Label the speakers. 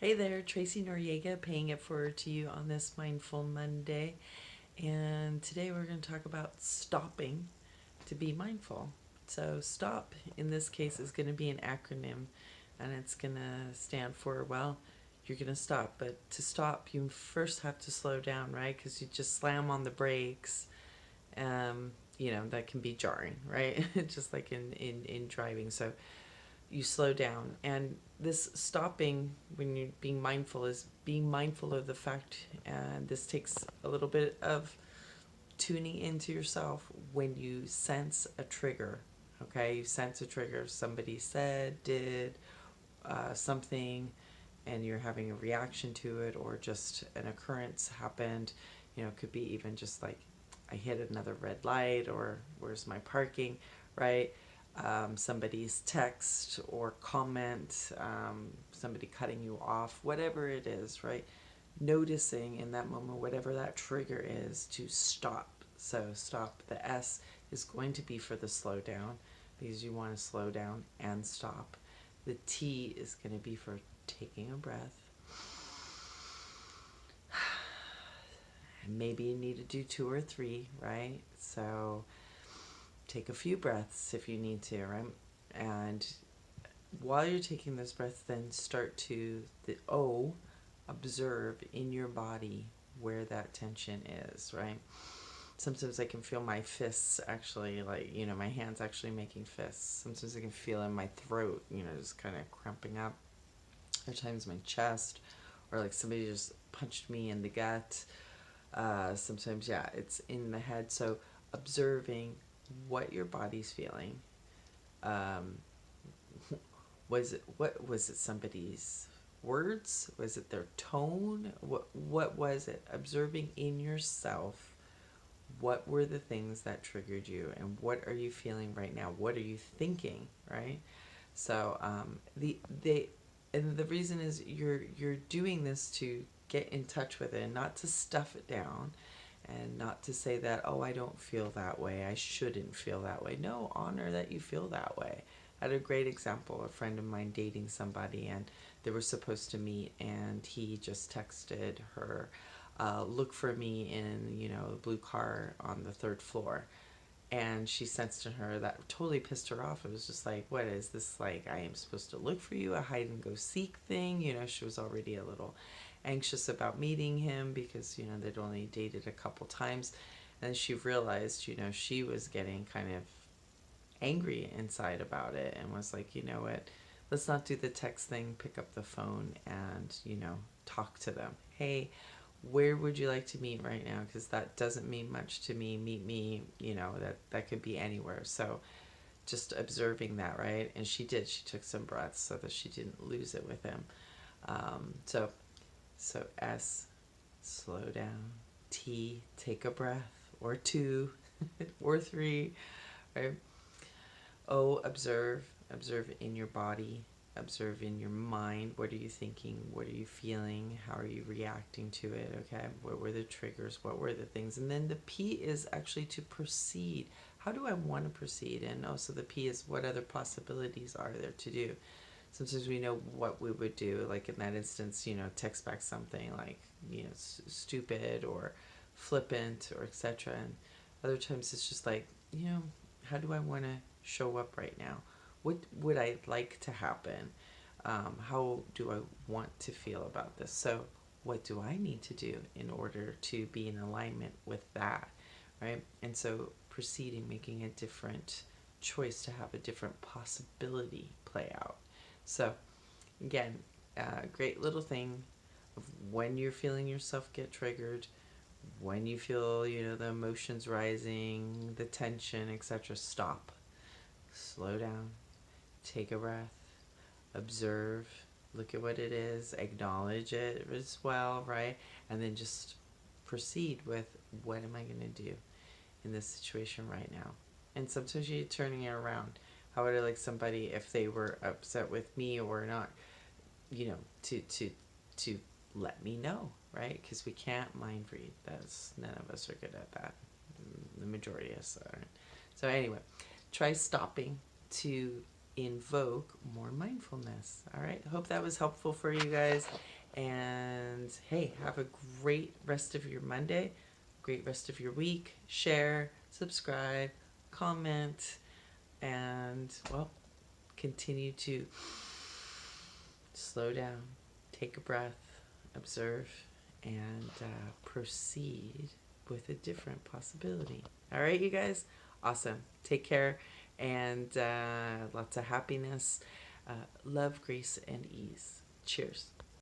Speaker 1: Hey there, Tracey Noriega, paying it forward to you on this Mindful Monday. And today we're going to talk about stopping to be mindful. So, STOP in this case is going to be an acronym, and it's going to stand for, well, you're going to stop. But to stop, you first have to slow down, right? Because you just slam on the brakes. That can be jarring, right? Just like in driving. So, you slow down. And this stopping when you're being mindful is being mindful of the fact, and this takes a little bit of tuning into yourself when you sense a trigger. Okay, you sense a trigger. Somebody said, did something, and you're having a reaction to it, or just an occurrence happened. It could be even just like I hit another red light, or where's my parking, right? Somebody's text or comment, somebody cutting you off, whatever it is, right? Noticing in that moment, whatever that trigger is, to stop. So, stop. The S is going to be for the slow down because you want to slow down and stop. The T is going to be for taking a breath. And maybe you need to do 2 or 3, right? So, take a few breaths if you need to, right? And while you're taking those breaths, then start to the O, observe in your body where that tension is, right? Sometimes I can feel my fists actually, like, my hands actually making fists. Sometimes I can feel in my throat, just kind of cramping up. Other times my chest, or like somebody just punched me in the gut. Sometimes, yeah, it's in the head. So observing what your body's feeling. Um, what was it, somebody's words? Was it their tone? What was it? Observing in yourself, what were the things that triggered you, and what are you feeling right now? What are you thinking, right? So the reason is you're doing this to get in touch with it, and not to stuff it down, and not to say that, oh, I don't feel that way, I shouldn't feel that way. No, honor that you feel that way. I had a great example, a friend of mine dating somebody, and they were supposed to meet, and he just texted her, look for me in, a blue car on the 3rd floor. And she sensed in her that totally pissed her off. It was just like, what is this, like, I am supposed to look for you, a hide and go seek thing? She was already a little anxious about meeting him because, they'd only dated a couple times. And she realized, she was getting kind of angry inside about it, and was like, you know what, let's not do the text thing, pick up the phone and, talk to them. Hey, where would you like to meet right now? Because that doesn't mean much to me. Meet me, that could be anywhere. So just observing that, right? And she did. She took some breaths so that she didn't lose it with him. So S, slow down. T, take a breath, or 2, or 3, right? O, observe. Observe in your body. Observe in your mind. What are you thinking? What are you feeling? How are you reacting to it? Okay. What were the triggers? What were the things? And then the P is actually to proceed. How do I want to proceed? And also the P is, what other possibilities are there to do? Sometimes we know what we would do. Like in that instance, text back something like, stupid or flippant or etc. And other times it's just like, how do I want to show up right now? What would I like to happen? How do I want to feel about this? So what do I need to do in order to be in alignment with that, right? And so proceeding, making a different choice to have a different possibility play out. So again, great little thing of when you're feeling yourself get triggered, when you feel, the emotions rising, the tension, etc., stop, slow down, take a breath, observe, look at what it is, acknowledge it as well, right? And then just proceed with, what am I going to do in this situation right now? And sometimes you're turning it around. How would I like somebody, if they were upset with me or not, to let me know, right? Because we can't mind read. None of us are good at that. The majority of us aren't. So anyway, try stopping to invoke more mindfulness. All right. Hope that was helpful for you guys. And hey, have a great rest of your Monday, great rest of your week. Share, subscribe, comment, and well, continue to slow down, take a breath, observe, and proceed with a different possibility. All right, you guys? Awesome. Take care and lots of happiness, love, grace, and ease. Cheers.